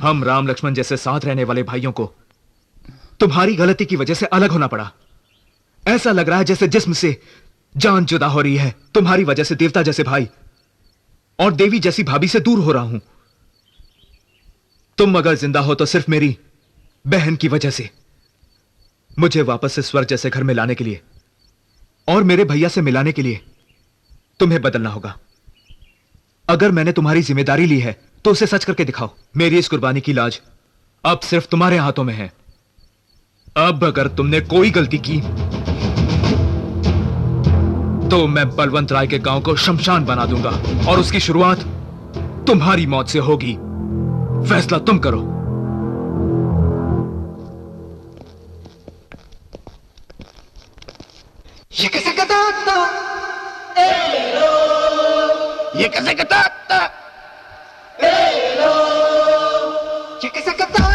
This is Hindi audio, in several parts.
हम राम लक्ष्मण जैसे साथ रहने वाले भाइयों को तुम्हारी गलती की वजह से अलग होना पड़ा। ऐसा लग रहा है जैसे जिस्म से जान जुदा हो रही है। तुम्हारी वजह से देवता जैसे भाई और देवी जैसी भाभी से दूर हो रहा हूं। तुम अगर जिंदा हो तो सिर्फ मेरी बहन की वजह से। मुझे वापस से स्वर्ग जैसे घर में लाने के लिए और मेरे भैया से मिलाने के लिए तुम्हें बदलना होगा। अगर मैंने तुम्हारी जिम्मेदारी ली है तो उसे सच करके दिखाओ। मेरी इस कुर्बानी की लाज अब सिर्फ तुम्हारे हाथों में है। अब अगर तुमने कोई गलती की तो मैं बलवंत राय के गांव को शमशान बना दूंगा और उसकी शुरुआत तुम्हारी मौत से होगी। फैसला तुम करो। ये कैसे कताता? ये कैसे कताता? ये कैसे कताता?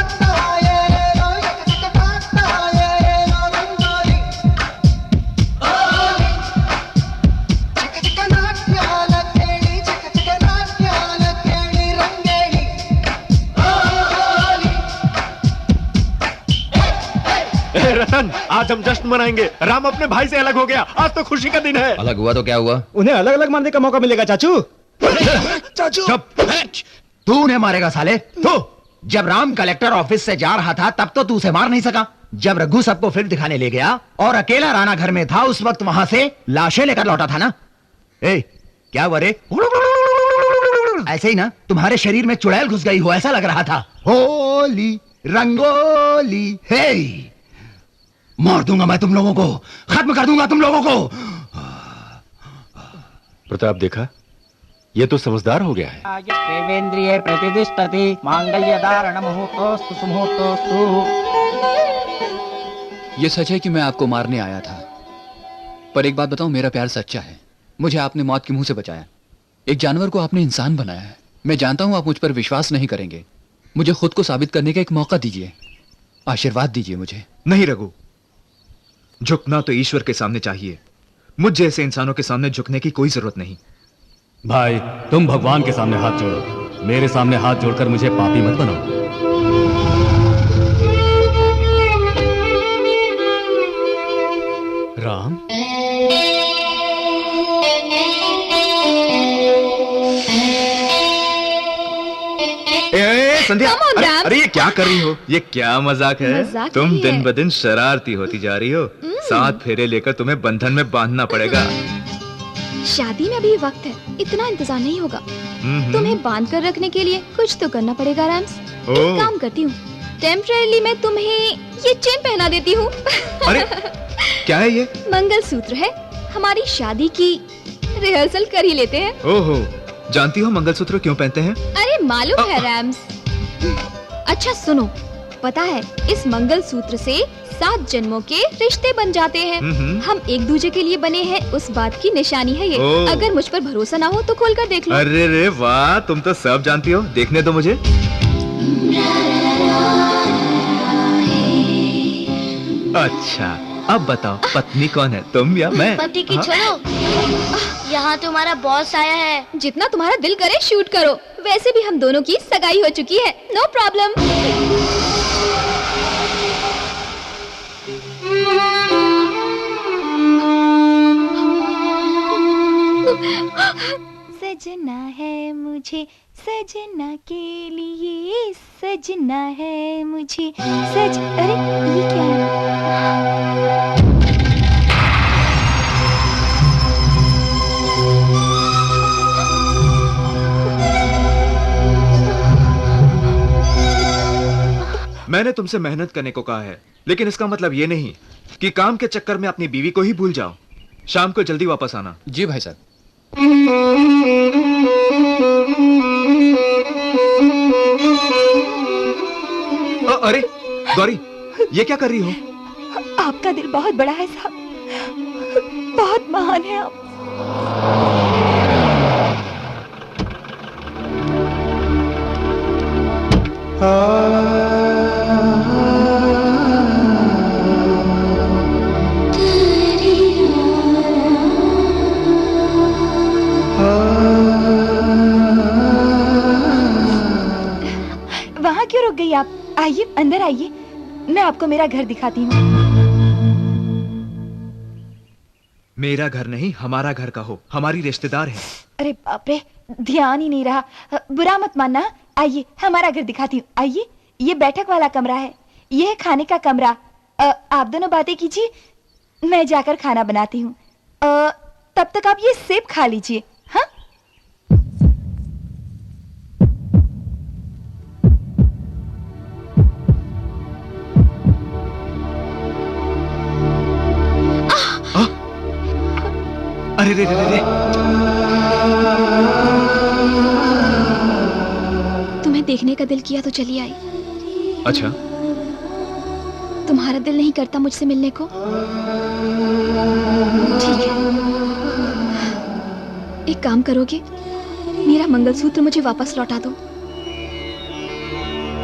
रतन, आज हम जश्न मनाएंगे। राम अपने भाई से अलग हो गया। आज तो खुशी का दिन है। अलग हुआ तो क्या हुआ? उन्हें अलग अलग मारने का मौका मिलेगा चाचू। चाचू चुप! तू उन्हें मारेगा साले? तू जब राम कलेक्टर ऑफिस से जा रहा था तब तो तू उसे मार नहीं सका। जब रघु सबको फिल्म दिखाने ले गया और अकेला राणा घर में था, उस वक्त वहां से लाशें लेकर लौटा था ना? ए, क्या हुआ रे? ऐसे ही ना तुम्हारे शरीर में चुड़ैल घुस गई हो ऐसा लग रहा था। होली रंगोली हे, मार दूंगा मैं तुम लोगों को, खत्म कर दूंगा तुम लोगों को। प्रताप देखा, ये तो समझदार हो गया है। देवेंद्रिये प्रतिष्ठति मांगल्य धारण मुहूर्तोस्तु सुमुहूर्तोस्तु। ये सच है कि मैं आपको मारने आया था, पर एक बात बताऊं, मेरा प्यार सच्चा है। मुझे आपने मौत के मुंह से बचाया। एक जानवर को आपने इंसान बनाया है। मैं जानता हूं आप मुझ पर विश्वास नहीं करेंगे। मुझे खुद को साबित करने का एक मौका दीजिए, आशीर्वाद दीजिए मुझे। नहीं रघु, झुकना तो ईश्वर के सामने चाहिए। मुझ जैसे इंसानों के सामने झुकने की कोई जरूरत नहीं। भाई तुम भगवान के सामने हाथ जोड़ो, मेरे सामने हाथ जोड़कर मुझे पापी मत बनाओ। राम, संध्या, अरे ये क्या कर रही हो? ये क्या मजाक है? तुम दिन ब दिन शरारती होती जा रही हो। 7 फेरे लेकर तुम्हें बंधन में बांधना पड़ेगा। शादी में अभी वक्त है, इतना इंतजार नहीं होगा। तुम्हें बांध कर रखने के लिए कुछ तो करना पड़ेगा रैम्स। एक काम करती हूँ, टेम्परेरी मैं तुम्हें ये चेन पहना देती हूँ। अरे क्या है ये? मंगलसूत्र है, हमारी शादी की रिहर्सल कर ही लेते हैं। ओहो, जानती हो मंगलसूत्र क्यों पहनते हैं? अरे मालूम है रैम्स। अच्छा सुनो, पता है इस मंगलसूत्र से 7 जन्मों के रिश्ते बन जाते हैं। हम एक दूसरे के लिए बने हैं, उस बात की निशानी है ये। अगर मुझ पर भरोसा ना हो तो खोल कर देख लो। अरे रे वाह, तुम तो सब जानती हो। देखने दो मुझे। अच्छा, अब बताओ पत्नी कौन है, तुम या मैं? पति की छोड़ो, यहाँ तुम्हारा बॉस आया है। जितना तुम्हारा दिल करे शूट करो। वैसे भी हम दोनों की सगाई हो चुकी है, नो प्रॉब्लम। सजना है मुझे सजना के लिए, सजना है मुझे अरे ये क्या है? मैंने तुमसे मेहनत करने को कहा है, लेकिन इसका मतलब ये नहीं कि काम के चक्कर में अपनी बीवी को ही भूल जाओ। शाम को जल्दी वापस आना। जी भाई साहब। अरे गौरी, ये क्या कर रही हो? आपका दिल बहुत बड़ा है साहब, बहुत महान है आप। वहाँ क्यों आइए आप, आइए अंदर आइए, मैं आपको मेरा घर दिखाती हूँ। मेरा घर नहीं, हमारा घर कहो, हमारी रिश्तेदार है। अरे बाप रे, ध्यान ही नहीं रहा, बुरा मत मानना। आइए हमारा घर दिखाती हूँ, आइए। ये बैठक वाला कमरा है, ये है खाने का कमरा। आप दोनों बातें कीजिए, मैं जाकर खाना बनाती हूँ। तब तक आप ये सेब खा लीजिए। हाँ, अरे रे रे रे रे। तुम्हें देखने का दिल किया तो चली आई। अच्छा, तुम्हारा दिल नहीं करता मुझसे मिलने को? ठीक है, एक काम करोगे, मेरा मंगलसूत्र मुझे वापस लौटा दो।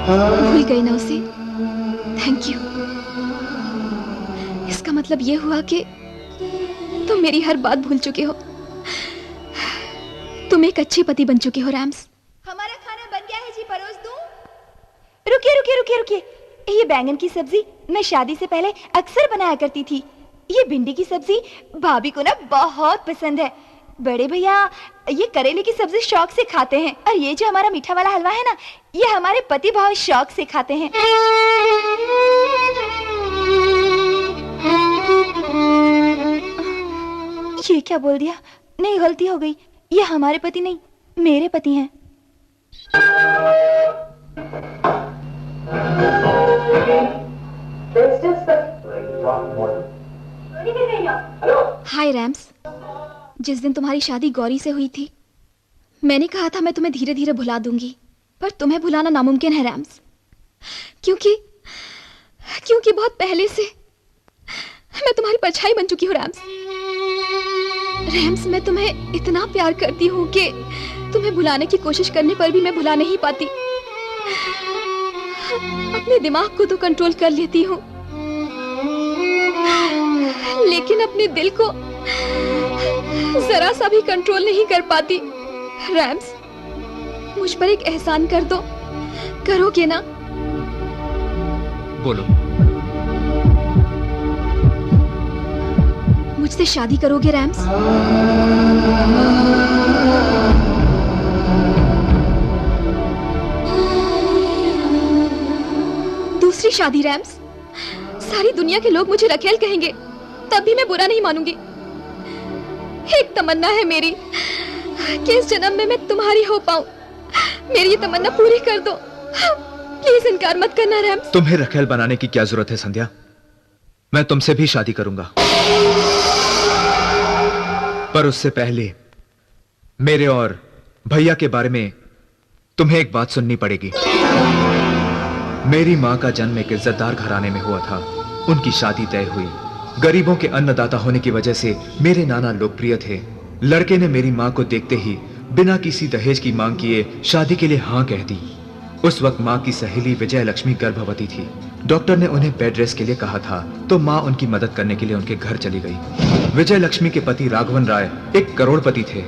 भूल गई ना उसे? Thank you. इसका मतलब ये हुआ कि तुम मेरी हर बात भूल चुके हो। तुम एक अच्छे पति बन चुके हो रैम्स। हमारा खाना बन गया है जी, परोस दूं? रुकिए रुकिए रुकिए रुकिए, ये बैंगन की सब्जी मैं शादी से पहले अक्सर बनाया करती थी। ये भिंडी की सब्जी भाभी को ना बहुत पसंद है। बड़े भैया ये करेले की सब्जी शौक से खाते हैं, और ये जो हमारा मीठा वाला हलवा है ना, ये हमारे पति बहुत शौक से खाते हैं। ये क्या बोल दिया? नहीं, गलती हो गई, ये हमारे पति नहीं, मेरे पति हैं। हाय रैम्स, जिस दिन तुम्हारी शादी गौरी से हुई थी, मैंने कहा था मैं तुम्हें धीरे धीरे भुला दूंगी, पर तुम्हें भुलाना नामुमकिन है रैम्स, क्योंकि बहुत पहले से मैं तुम्हारी परछाई बन चुकी हूँ रैम्स। रैम्स, मैं तुम्हें इतना प्यार करती हूँ कि तुम्हें भुलाने की कोशिश करने पर भी मैं भुला नहीं पाती। अपने दिमाग को तो कंट्रोल कर लेती हूँ, लेकिन अपने दिल को जरा सा भी कंट्रोल नहीं कर पाती। रैम्स, मुझ पर एक एहसान कर दो, करोगे ना? बोलो। मुझसे शादी करोगे रैम्स? दूसरी शादी रैम्स? सारी दुनिया के लोग मुझे रखेल कहेंगे, तब भी मैं बुरा नहीं मानूंगी। एक तमन्ना है मेरी कि इस जन्म में मैं तुम्हारी हो पाऊं। मेरी ये तमन्ना पूरी कर दो, प्लीज इनकार मत करना रैम्स। तुम्हें रखेल बनाने की क्या जरूरत है संध्या? मैं तुमसे भी शादी करूंगा, पर उससे पहले मेरे और भैया के बारे में तुम्हें एक बात सुननी पड़ेगी। मेरी मां का जन्म एक इज्जतदार घराने में हुआ था। उनकी शादी तय हुई। गरीबों के अन्नदाता होने की वजह से मेरे नाना लोकप्रिय थे। लड़के ने मेरी मां को देखते ही बिना किसी दहेज की मांग किए शादी के लिए हां कह दी। उस वक्त मां की सहेली विजय लक्ष्मी गर्भवती थी। डॉक्टर ने उन्हें बेड रेस्ट के लिए कहा था, तो मां उनकी मदद करने के लिए उनके घर चली गई। विजय लक्ष्मी के पति राघवन राय एक करोड़पति थे।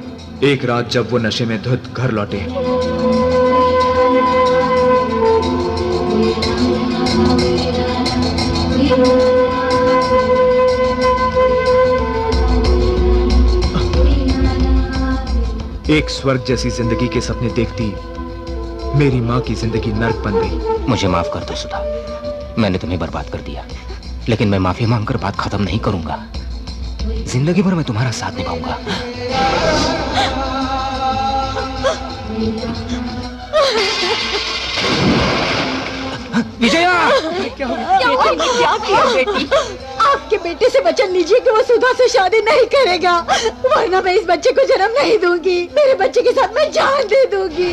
एक रात जब वो नशे में धुत घर लौटे, एक स्वर्ग जैसी जिंदगी के सपने देखती मेरी मां की जिंदगी नर्क बन गई। मुझे माफ कर दो सुधा, मैंने तुम्हें बर्बाद कर दिया, लेकिन मैं माफी मांगकर बात खत्म नहीं करूंगा। जिंदगी भर मैं तुम्हारा साथ निभाऊंगा। विजया! क्या किया बेटी? आपके बेटे से वचन लीजिए कि वो सुधा से शादी नहीं करेगा, वरना मैं इस बच्चे को जन्म नहीं दूंगी। मेरे बच्चे के साथ मैं जान दे दूंगी।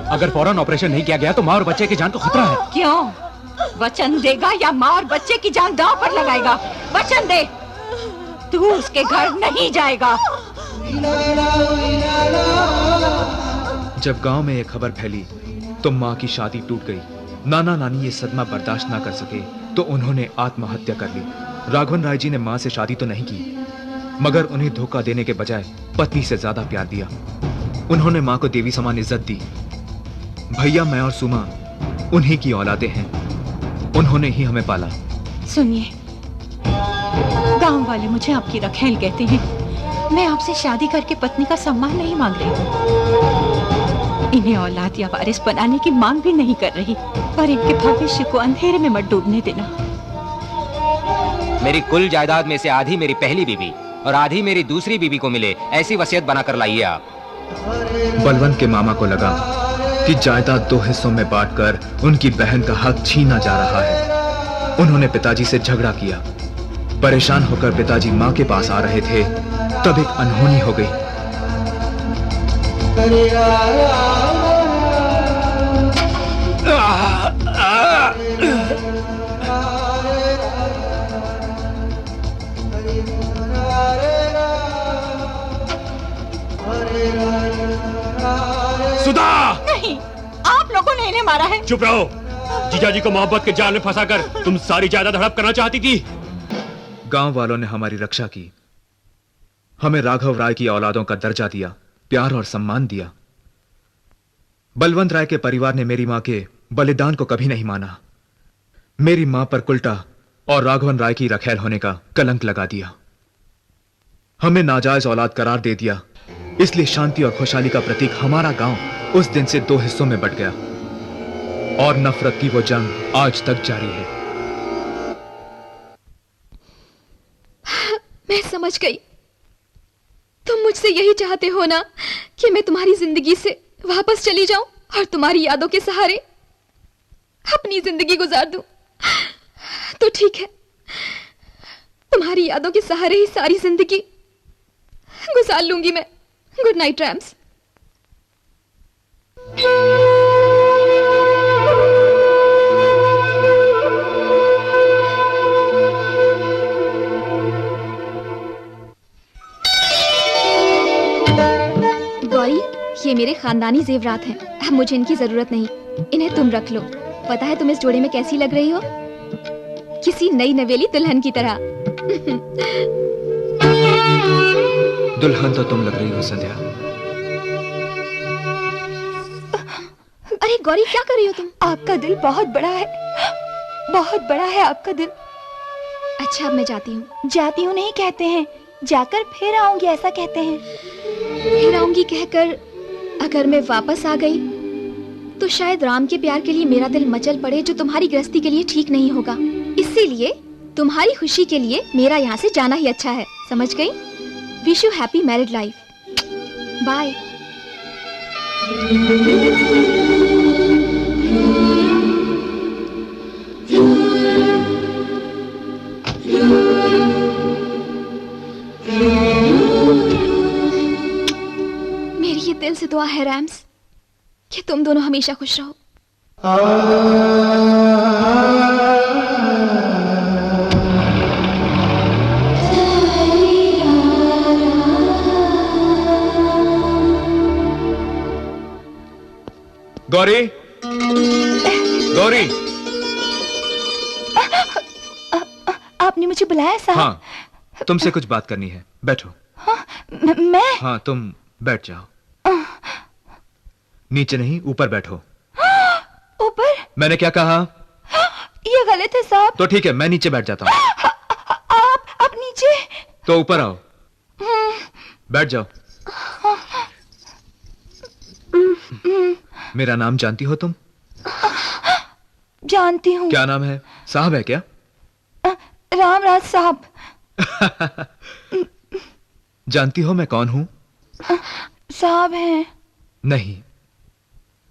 अगर फौरन ऑपरेशन नहीं किया गया तो माँ और बच्चे की जान को खतरा है। क्यों? वचन देगा या माँ और बच्चे की जान दांव पर लगाएगा? वचन दे, तू उसके घर नहीं जाएगा। जब गांव में ये खबर फैली तो मां की शादी टूट गई। नाना नानी ये सदमा बर्दाश्त ना कर सके तो उन्होंने आत्महत्या कर ली। राघवन राय जी ने मां से शादी तो नहीं की, मगर उन्हें धोखा देने के बजाय पत्नी से ज्यादा प्यार दिया। उन्होंने मां को देवी समान इज्जत दी। भैया, मैं और सुमा उन्हीं की औलादे हैं, उन्होंने ही हमें पाला। सुनिए, गांव वाले मुझे आपकी रखेल कहते हैं। मैं आपसे शादी करके पत्नी का सम्मान नहीं मांग रही हूँ, इन्हें औलाद या वारिस बनाने की मांग भी नहीं कर रही, पर इनके भविष्य को अंधेरे में मत डूबने देना। मेरी कुल जायदाद में से आधी मेरी पहली बीवी और आधी मेरी दूसरी बीवी को मिले, ऐसी वसीयत बनाकर लाइए आप। बलवंत के मामा को लगा कि जायदाद 2 हिस्सों में बांटकर उनकी बहन का हक छीना जा रहा है। उन्होंने पिताजी से झगड़ा किया। परेशान होकर पिताजी मां के पास आ रहे थे, तब एक अनहोनी हो गई। सुधा! नहीं, आप लोगों ने इन्हें मारा है। चुप रहो। जीजाजी को मोहब्बत के जाल में फंसाकर तुम सारी जायदाद हड़प करना चाहती थी। गांव वालों ने हमारी रक्षा की, हमें राघव राय की औलादों का दर्जा दिया, प्यार और सम्मान दिया। बलवंत राय के परिवार ने मेरी मां के बलिदान को कभी नहीं माना। मेरी मां पर कुल्टा और राघवन राय की रखेल होने का कलंक लगा दिया। हमें नाजायज औलाद करार दे दिया। इसलिए शांति और खुशहाली का प्रतीक हमारा गांव उस दिन से 2 हिस्सों में बंट गया, और नफरत की वो जंग आज तक जारी है। मैं समझ गई। तुम मुझसे यही चाहते हो ना कि मैं तुम्हारी जिंदगी से वापस चली जाऊं और तुम्हारी यादों के सहारे अपनी जिंदगी गुजार दूं। तो ठीक है, तुम्हारी यादों के सहारे ही सारी जिंदगी गुजार लूंगी मैं। Good night rams. गौरी, ये मेरे खानदानी जेवरात हैं। अब मुझे इनकी जरूरत नहीं, इन्हें तुम रख लो। पता है तुम इस जोड़े में कैसी लग रही हो? किसी नई नवेली दुल्हन की तरह। दुल्हन तो तुम लग रही हो संध्या। अरे गौरी, क्या कर रही हो तुम? आपका दिल बहुत बड़ा है, बहुत बड़ा है आपका दिल। अच्छा, अब मैं जाती हूँ। जाती हूँ नहीं कहते हैं, जाकर फिर आऊंगी ऐसा कहते हैं। फिर आऊंगी कहकर अगर मैं वापस आ गई तो शायद राम के प्यार के लिए मेरा दिल मचल पड़े, जो तुम्हारी गृहस्थी के लिए ठीक नहीं होगा। इसीलिए तुम्हारी खुशी के लिए मेरा यहाँ से जाना ही अच्छा है, समझ गई? Wish you happy married life. Bye. मेरी ये दिल से दुआ है रैम्स कि तुम दोनों हमेशा खुश रहो। गौरी, गौरी, आपने मुझे बुलाया साहब? हाँ, तुमसे कुछ बात करनी है, बैठो। मैं? हाँ, तुम बैठ जाओ। नीचे नहीं, ऊपर बैठो। ऊपर? मैंने क्या कहा? ये गलत है साहब। तो ठीक है, मैं नीचे बैठ जाता हूँ। आप नीचे? तो ऊपर आओ, बैठ जाओ। मेरा नाम जानती हो तुम? जानती हूँ। क्या नाम है? साहब है क्या? रामराज साहब। जानती हो मैं कौन हूँ? साहब हैं। नहीं,